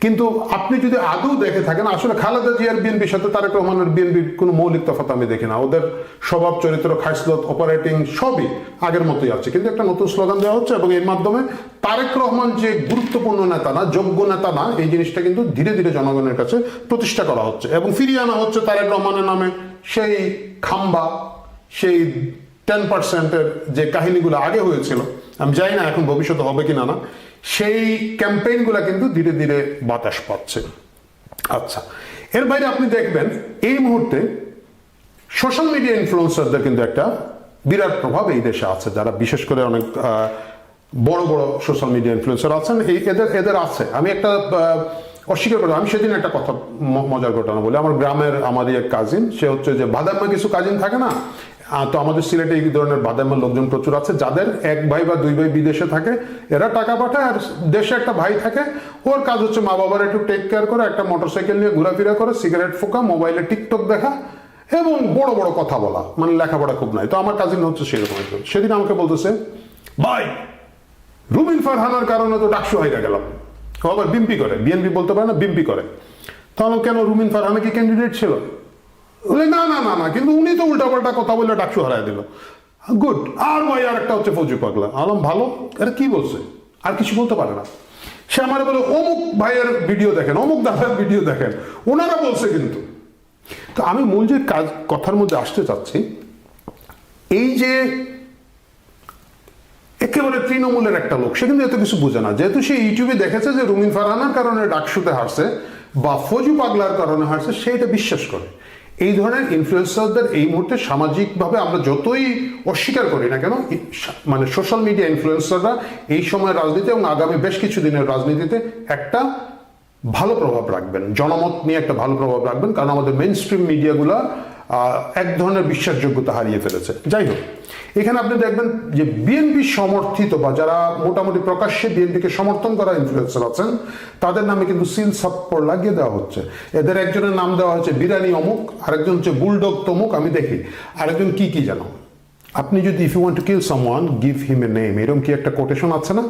কিন্তু আপনি যদি আদৌ দেখে থাকেন, আসলে খালেদা জিয়ার বিএনপির সাথে তারেক রহমানের বিএনপির কোনো মৌলিক তফাৎ আমি দেখি না। ওদের স্বভাব চরিত্র, খাসলত, অপারেটিং সবই আগের মতোই আছে, কিন্তু একটা নতুন স্লোগান দেওয়া হচ্ছে এবং এর মাধ্যমে তারেক রহমান যে গুরুত্বপূর্ণ নেতা না, যোগ্য নেতা না, এই জিনিসটা কিন্তু ধীরে ধীরে জনগণের কাছে প্রতিষ্ঠা করা হচ্ছে এবং ফিরিয়ে আনা হচ্ছে তারেক রহমানের নামে সেই খাম্বা, সেই 10%-এর যে কাহিনীগুলো আগে হয়েছিল, আমি জানি না এখন ভবিষ্যতে হবে কিনা না, সেই ক্যাম্পেইনগুলো কিন্তু ধীরে ধীরে বাতাস পাচ্ছে। আচ্ছা, এর বাইরে আপনি দেখবেন এই মুহূর্তে সোশ্যাল মিডিয়া ইনফ্লুয়েন্সারদের কিন্তু একটা বিরাট প্রভাব এই দেশে আছে, যারা বিশেষ করে অনেক বড় বড় সোশ্যাল মিডিয়া ইনফ্লুয়েন্সার আছেন, এদের আছে। আমি একটা অস্বীকার করি, আমি সেদিন একটা কথা মজার ঘটনা বলি। আমার গ্রামের আমারই এক কাজিন, সে হচ্ছে যে বাদাম্মা কিছু কাজিন থাকে না, তো আমাদের সিলেটে এই ধরনের বাদামের লোকজন প্রচুর আছে, যাদের এক ভাই বা দুই ভাই বিদেশে থাকে, এরা টাকা পাঠায় আর দেশে একটা ভাই থাকে, ওর কাজ হচ্ছে মা বাবার একটু টেক কেয়ার করে, একটা মোটরসাইকেল নিয়ে ঘোরাফেরা করে, সিগারেট ফোকা, মোবাইলে টিকটক দেখা এবং বড় বড় কথা বলা, মানে লেখাপড়া খুব নাই। তো আমার কাজিন হচ্ছে সেরকম একজন। সেদিন আমাকে বলতেছে, ভাই রুমিন ফারহানার কারণে তো ডাকসু হয়ে গেলাম। আবার বিএনপি করে, বিএনপি বলতে পারে না, বিএনপি করে। তাহলে কেন, রুমিন ফারহানা কি ক্যান্ডিডেট ছিল? না না না না, কিন্তু উনি তো উল্টাপাল্টা কথা বলে ডাকসু হারাই দিল। গুড। আর ভাই আর একটা হচ্ছে ফৌজি পাগলা। আলম ভালো, এটা কি বলছে? আর কিছু বলতে পারে না। সে আমার বলে অমুক ভাইয়ের ভিডিও দেখেন, অমুক দাদার ভিডিও দেখেন, ওনারা বলছে কিন্তু। তো আমি মূল যে কথার মধ্যে আসতে চাচ্ছি, এই যে একেবারে তৃণমূলের একটা লোক, সে কিন্তু এত কিছু বোঝে না। যেহেতু সে ইউটিউবে দেখেছে যে রুমিন ফারহানার কারণে ডাকসুতে হারছে বা ফৌজি পাগলার কারণে হারছে, সে এটা বিশ্বাস করে। এই ধরনের ইনফ্লুয়েন্সারদের এই মুহূর্তে সামাজিকভাবে আমরা যতই অস্বীকার করি না কেন, মানে সোশ্যাল মিডিয়া ইনফ্লুয়েন্সাররা এই সময় রাজনীতি এবং আগামী বেশ কিছু দিনের রাজনীতিতে একটা ভালো প্রভাব রাখবেন, জনমত নিয়ে একটা ভালো প্রভাব রাখবেন, কারণ আমাদের মেইন স্ট্রিম মিডিয়াগুলো এক ধরনের বিশ্বাসযোগ্যতা হারিয়ে ফেলেছে। যাই হোক, এখানে আপনি দেখবেন যে বিএনপি সমর্থিত বা যারা মোটামুটি প্রকাশ্যে বিএনপিকে সমর্থন করা ইনফ্লুয়েন্সার আছেন, তাদের নামে কিন্তু সিল সাপ্পর লাগিয়ে দেওয়া হচ্ছে। এদের একজনের নাম দেওয়া হচ্ছে বিরানি অমুক, আরেকজন হচ্ছে বুলডগ তমুক, আমি দেখি আরেকজন কি কি জানো। আপনি যদি if you want to kill someone give him a name, এরকম কি একটা কোটেশন আছে না?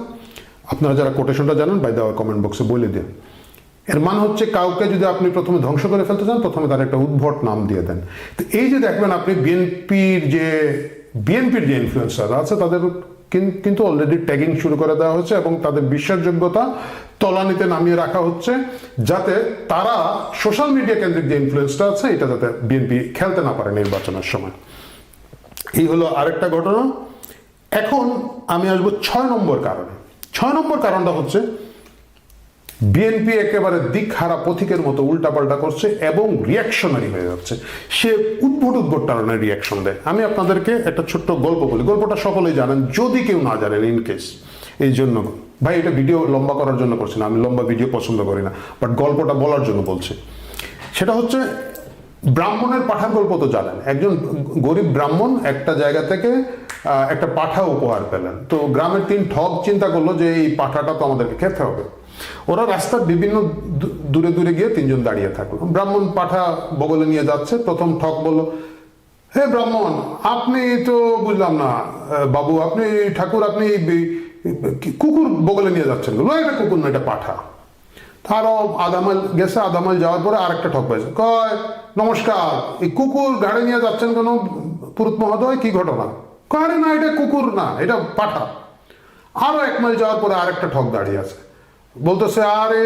আপনারা যারা কোটেশনটা জানেন বাই দ্য কমেন্ট বক্সে বলে দিন। এর মানে হচ্ছে কাউকে যদি আপনি প্রথমে ধ্বংস করে ফেলতে চান, প্রথমে তার একটা উদ্ভট নাম দিয়ে দেন। তো এই যে দেখবেন আপনি বিএনপির যে ইনফ্লুয়েন্সার আছে, তাদের কিন্তু অলরেডি ট্যাগিং শুরু করে দেওয়া হচ্ছে এবং তাদের বিশ্বাসযোগ্যতা তলানিতে নামিয়ে রাখা হচ্ছে, যাতে তারা সোশ্যাল মিডিয়া কেন্দ্রিক যে ইনফ্লুয়েন্সটা আছে, এটা যাতে বিএনপি খেলতে না পারে নির্বাচনের সময়। এই হলো আরেকটা ঘটনা। এখন আমি আসবো 6 নম্বর কারণে। 6 নম্বর কারণটা হচ্ছে বিএনপি একেবারে দিকহারা পথিকের মতো উল্টাপাল্টা করছে এবং রিয়াকশনারি হয়ে যাচ্ছে। সে উদ্ভট ধরনের রিয়াকশন দেয়। আমি আপনাদেরকে একটা ছোট্ট গল্প বলি, গল্পটা সকলেই জানেন, যদি কেউ না জানেন ইন কেস। এই জন্য ভাই এটা ভিডিও লম্বা করার জন্য করছি না, আমি লম্বা ভিডিও পছন্দ করি না, বাট গল্পটা বলার জন্য বলছি। সেটা হচ্ছে ব্রাহ্মণের পাঠার গল্প তো জানেন। একজন গরিব ব্রাহ্মণ একটা জায়গা থেকে একটা পাঠা উপহার পেলেন। তো গ্রামের 3 ঠগ চিন্তা করলো যে এই পাঠাটা তো আমাদেরকে খেতে হবে। ওরা রাস্তার বিভিন্ন দূরে দূরে গিয়ে 3 জন দাঁড়িয়ে থাকলো। ব্রাহ্মণ পাঠা বগলে নিয়ে যাচ্ছে। প্রথম ঠক বলল, হে ব্রাহ্মণ, আপনি তো বুঝলাম না বাবু, আপনি ঠাকুর, আপনি কুকুর বগলে নিয়ে যাচ্ছেন। এটা কুকুর না, এটা পাঠা। আরো আধা মাইল গেছে, আধা মাইল যাওয়ার পরে আরেকটা ঠক পাইছে। কয়, নমস্কার, এই কুকুর গাড়ি নিয়ে যাচ্ছেন কেন পুরুত মহোদয়, কি ঘটনা? কয়, না এটা কুকুর না, এটা পাঠা। আরো 1 মাইল যাওয়ার পরে আরেকটা ঠক দাঁড়িয়ে আছে, বলতেছে, আরে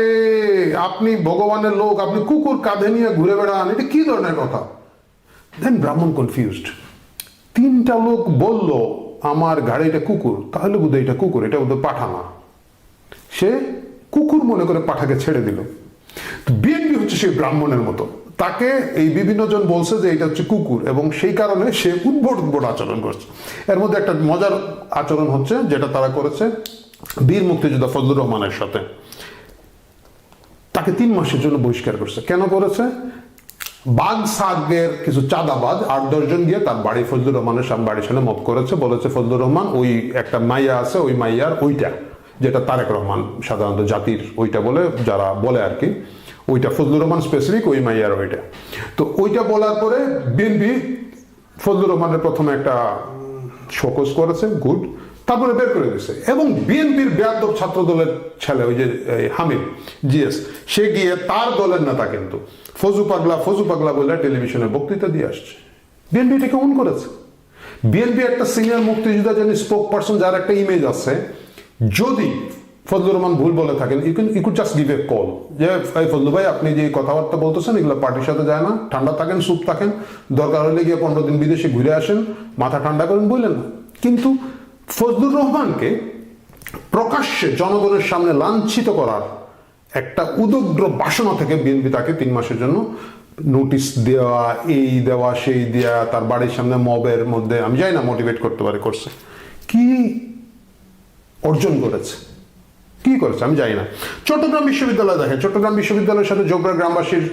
আপনি ভগবানের লোক, আপনি কুকুর কাঁধে নিয়ে ঘুরে বেড়ান, এটা কি ধরনের কথা? দেন ব্রাহ্মণ কনফিউজড। 3টা লোক বলল আমার গাড়িটা কুকুর, তাহলে বোধহয় এটা কুকুর, এটা বোধহয় পাঠা না। সে কুকুর মনে করে পাঠাকে ছেড়ে দিল। বিএনপি হচ্ছে সেই ব্রাহ্মণের মতো, তাকে এই বিভিন্ন জন বলছে যে এটা হচ্ছে কুকুর এবং সেই কারণে সে উদ্ভট আচরণ করছে। এর মধ্যে একটা মজার আচরণ হচ্ছে যেটা তারা করেছে বীর মুক্তিযোদ্ধা ফজলুর রহমানের সাথে। তাকে 3 মাসের জন্য বহিষ্কার করছে। কেন করেছে? বাগ সাগের কিছু চাঁদাবাজ 8-10 জন গিয়ে তার বাড়ি ফজলুর রহমানের বাড়ির সামনে মব করেছে। বলেছে ফজলুর রহমান ওই একটা মাইয়া আছে, ওই মাইয়ার ওইটা, যেটা তারেক রহমান সাধারণত জাতির ওইটা বলে, যারা বলে আর কি, ওইটা ফজলুর রহমান স্পেসিফিক ওই মাইয়ার ওইটা। তো ওইটা বলার পরে বিএনপি ফজলুর রহমানের প্রথমে একটা শোকজ করেছে, গুড, তারপরে বের করে দিয়েছে। এবং বিএনপির বেয়াদব ছাত্র দলের ছেলে ওই যে হামিদ জিএস, সে গিয়ে তার দলের নেতা কিন্তু ফজু পাগলা বলে টেলিভিশনে বক্তৃতা দিয়ে আসছে। বিএনপি এটাকে অন করেছে। বিএনপি একটা সিনিয়র মুক্তিযোদ্ধা যিনি স্পোক পারসন, যার একটা ইমেজ আছে, যদি ফজলুর রহমান ভুল বলে থাকেন, you could just give a call যে ফজলু ভাই আপনি যে কথাবার্তা বলতেছেন এগুলো পার্টির সাথে যায় না, ঠান্ডা থাকেন, চুপ থাকেন, দরকার হলে গিয়ে 15 দিন বিদেশে ঘুরে আসেন, মাথা ঠান্ডা করেন, বললেন না। কিন্তু ফজলুর রহমানকে প্রকাশ্যে জনগণের সামনে লাঞ্ছিত করার একটা উদগ্র বাসনা থেকে বিএনপি তাকে 3 মাসের জন্য নোটিশ দেওয়া, এই দেওয়া সেই দেওয়া, তার বাড়ির সামনে মবের মধ্যে, আমি জানি না মোটিভেট করতে পারে করছে কি, অর্জন করেছে কি করেছে আমি জানি না। চট্টগ্রাম বিশ্ববিদ্যালয় দেখেন, চট্টগ্রাম বিশ্ববিদ্যালয়ের সাথে জোবরা গ্রামবাসীর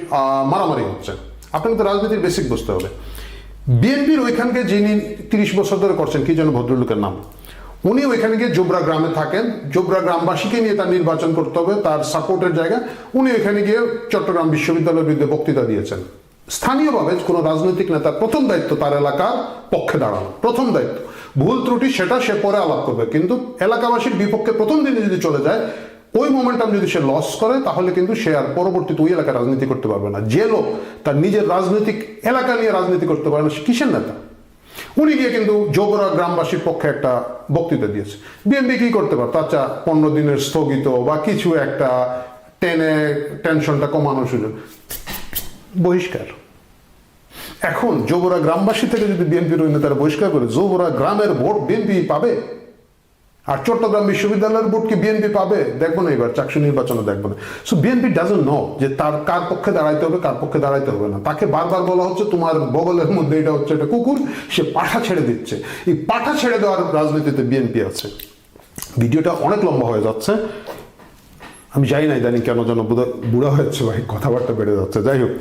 মারামারি হচ্ছে। আপনাকে তো রাজনীতির বেসিক বুঝতে হবে। বিএনপির ওইখানকে যিনি 30 বছর ধরে করছেন, কি যেন ভদ্রলোকের নাম, উনি ওইখানে গিয়ে জোবরা গ্রামে থাকেন, জোবরা গ্রামবাসীকে নিয়ে তার নির্বাচন করতে হবে, তার সাপোর্টের জায়গা, উনি ওইখানে গিয়ে চট্টগ্রাম বিশ্ববিদ্যালয়ের বিরুদ্ধে বক্তৃতা দিয়েছেন। স্থানীয়ভাবে কোনো রাজনৈতিক নেতার প্রথম দায়িত্ব তার এলাকার পক্ষে দাঁড়ানো, প্রথম দায়িত্ব। ভুল ত্রুটি সেটা সে পরে আলাপ করবে, কিন্তু এলাকাবাসীর বিপক্ষে প্রথম দিনে যদি চলে যায়, ওই মোমেন্টাম যদি সে লস করে, তাহলে কিন্তু সে আর পরবর্তীতে ওই এলাকায় রাজনীতি করতে পারবে না। যে লোক তার নিজের রাজনৈতিক এলাকা নিয়ে রাজনীতি করতে পারে না, সে কিসের নেতা? উনি গিয়ে কিন্তু জোবরা গ্রামবাসীর পক্ষে একটা বক্তৃতা দিয়েছে। বিএনপি কি করতে পারত? আচ্ছা 15 দিনের স্থগিত বা কিছু একটা টেনে টেনশনটা কমানোর সুযোগ, বহিষ্কার। এখন জোবরা গ্রামবাসী থেকে যদি বিএনপির ওই নেতারা বহিষ্কার করে, জোবরা গ্রামের ভোট বিএনপি পাবে, আর চট্টগ্রাম বিশ্ববিদ্যালয়ের ভোট কি বিএনপি পাবে? দেখবো না, এবার চাকসু নির্বাচনে দেখবো না। সো বিএনপি ডাজন্ট নো যে তার কার পক্ষে দাঁড়াইতে হবে, কার পক্ষে দাঁড়াইতে হবে না। তাকে বারবার বলা হচ্ছে তোমার বগলের মধ্যে এটা হচ্ছে একটা কুকুর, সে পাঠা ছেড়ে দিচ্ছে। এই পাঠা ছেড়ে দেওয়ার রাজনীতিতে বিএনপি আছে। ভিডিওটা অনেক লম্বা হয়ে যাচ্ছে, আমি জানি না ইদানিং কেন যেন বুড়া হচ্ছে ভাই, কথাবার্তা বেড়ে যাচ্ছে। যাই হোক,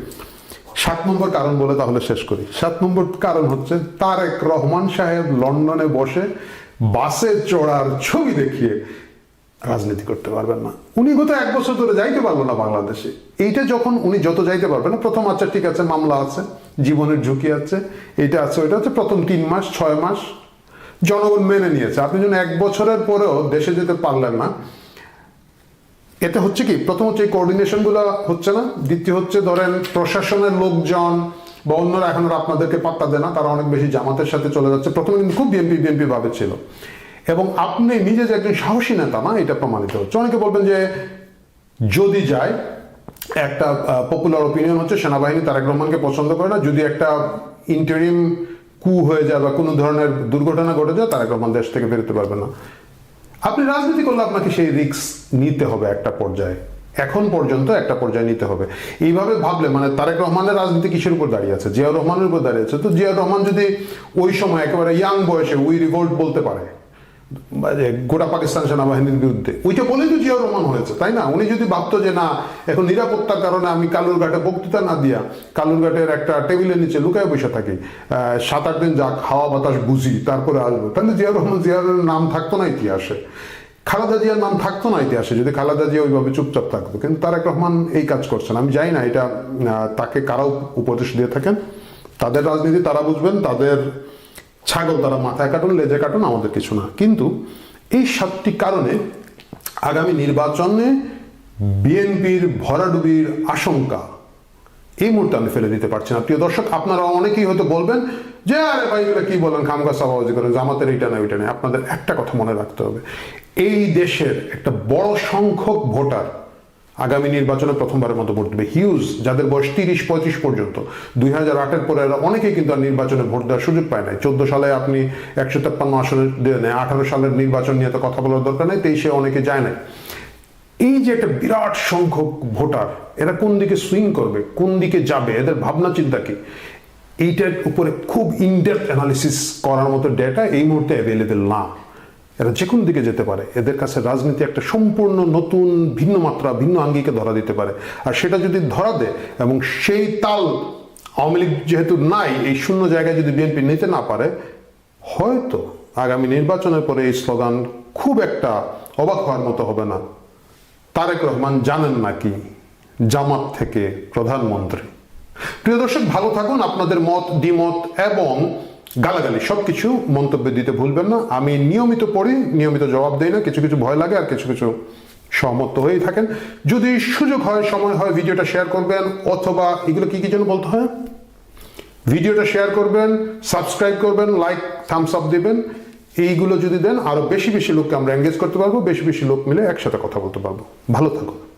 7 নম্বর কারণ বলে তাহলে শেষ করি। 7 নম্বর কারণ হচ্ছে তারেক রহমান সাহেব লন্ডনে বসে বাসে চড়ার ছবি দেখিয়ে রাজনীতি করতে পারবেন না। উনি গত 1 বছর ধরে যাইতে পারবেন না বাংলাদেশে। এইটা যখন উনি যত যাইতে পারবেন না, প্রথম আচ্ছা ঠিক আছে মামলা আছে, জীবনের ঝুঁকি আছে, এটা আছে ওইটা আছে, প্রথম 3 মাস 6 মাস জনগণ মেনে নিয়েছে। আপনি যখন 1 বছরের পরেও দেশে যেতে পারলেন না, এতে হচ্ছে কি, প্রথম হচ্ছে এই কোঅর্ডিনেশন গুলো হচ্ছে না, দ্বিতীয় হচ্ছে ধরেন প্রশাসনের লোকজন বা অন্যরা এখন আর আপনাদেরকে পাত্তা দেয় না, তারা অনেক বেশি জামাতের সাথে চলে যাচ্ছে। প্রথমে কিন্তু খুব বিএনপি ভাবে ছিল, এবং আপনি নিজে যে একজন সাহসী নেতা না, এটা প্রমাণিত হচ্ছে। অনেকে বলবেন যে যদি যায়, একটা পপুলার ওপিনিয়ন হচ্ছে সেনাবাহিনী তারেক রহমানকে পছন্দ করে না, যদি একটা ইন্টারিম কু হয়ে যায় বা কোনো ধরনের দুর্ঘটনা ঘটে যায়, তারেক রহমান দেশ থেকে বেরোতে পারবে না। আপনি রাজনীতি করলে আপনাকে সেই রিস্ক নিতে হবে একটা পর্যায়ে, এখন পর্যন্ত একটা পর্যায়ে নিতে হবে। এইভাবে ভাবলে মানে তারেক রহমানের রাজনীতি কিসের উপর দাঁড়িয়ে আছে? জিয়াউর রহমানের উপর দাঁড়িয়ে আছে। তো জিয়াউর রহমান যদি ওই সময় একেবারে ইয়াং বয়সে উই রিভোল্ট বলতে পারে গোটা পাকিস্তান সেনাবাহিনীর বিরুদ্ধে, ওইটা বলেই তো জিয়াউর রহমান হয়েছে, তাই না? উনি যদি ভাবতো যে না, এখন নিরাপত্তার কারণে আমি কালুরঘাটে বক্তৃতা না দিয়া কালুরঘাটের একটা টেবিলের নিচে লুকায় বসে থাকি, 7-8 দিন যাক, হাওয়া বাতাস বুঝি, তারপরে আসবো, তাহলে জিয়াউর নাম থাকতো না ইতিহাসে, খালেদা জিয়ার নাম থাকতো না ইতিহাসে, যদি খালেদা জিয়া ওইভাবে চুপচাপ থাকতো। কিন্তু তারেক রহমান এই কাজ করছেন। আমি জানি না এটা তাকে কারাও উপদেশ দিয়ে থাকেন, তাদের রাজনীতি তারা বুঝবেন, তাদের ছাগল তারা মাথায় কাটুন, লেজে কাটুন, আমাদের কিছু না। কিন্তু এই 7টি কারণে আগামী নির্বাচনে বিএনপির ভরাডুবির আশঙ্কা এই মুহূর্তে আমি ফেলে দিতে পারছি না। প্রিয় দর্শক, আপনারা অনেকেই হয়তো বলবেন যে আরে ভাই এগুলো কি বলেন, খামখা সাবাবাজি করেন, জামাতের এইটা না ওইটা নেই। আপনাদের একটা কথা মনে রাখতে হবে, এই দেশের একটা বড় সংখ্যক ভোটার আগামী নির্বাচনে প্রথমবারের মতো ভোট দেবে, হিউজ, যাদের বয়স 30-35 পর্যন্ত। 2008-এর পরে অনেকেই কিন্তু আর নির্বাচনে ভোট দেওয়ার সুযোগ পায় নাই। 14 সালে আপনি 153 আসনে দেন, 18 সালের নির্বাচন নিয়ে তো কথা বলার দরকার নেই, 23-এ অনেকে যায় নাই। এই যে একটা বিরাট সংখ্যক ভোটার, এরা কোন দিকে সুইং করবে, কোন দিকে যাবে, এদের ভাবনা চিন্তা কি, এইটার উপরে খুব ইনডেপথ অ্যানালিসিস করার মতো ডেটা এই মুহূর্তে অ্যাভেলেবেল না। এরা যে কোন দিকে যেতে পারে, এদের কাছে রাজনীতি একটা সম্পূর্ণ নতুন ভিন্ন মাত্রা, ভিন্ন আঙ্গিকে ধরা দিতে পারে। আর সেটা যদি ধরা দেয় এবং সেই তাল আওয়ামী লীগ যেহেতু নাই, এই শূন্য জায়গায় যদি বিএনপি নিতে না পারে, হয়তো আগামী নির্বাচনের পরে এই স্লোগান খুব একটা অবাক হওয়ার মতো হবে না, তারেক রহমান জানেন নাকি জামাত থেকে প্রধানমন্ত্রী। প্রিয় দর্শক, ভালো থাকুন। আপনাদের মত দ্বিমত এবং গালাগালি সবকিছু মন্তব্য দিতে ভুলবেন না। আমি নিয়মিত পড়ি, নিয়মিত জবাব দেই না, কিছু কিছু ভয় লাগে আর কিছু কিছু সহমত হয়েই থাকেন। যদি সুযোগ হয়, সময় হয়, ভিডিওটা শেয়ার করবেন, অথবা এগুলো কি কি যেন বলতে হয়, ভিডিওটা শেয়ার করবেন, সাবস্ক্রাইব করবেন, লাইক থামস আপ দিবেন। এইগুলো যদি দেন আরো বেশি বেশি লোককে আমরা এঙ্গেজ করতে পারবো, বেশি বেশি লোক মিলে একসাথে কথা বলতে পারবো। ভালো থাকুন।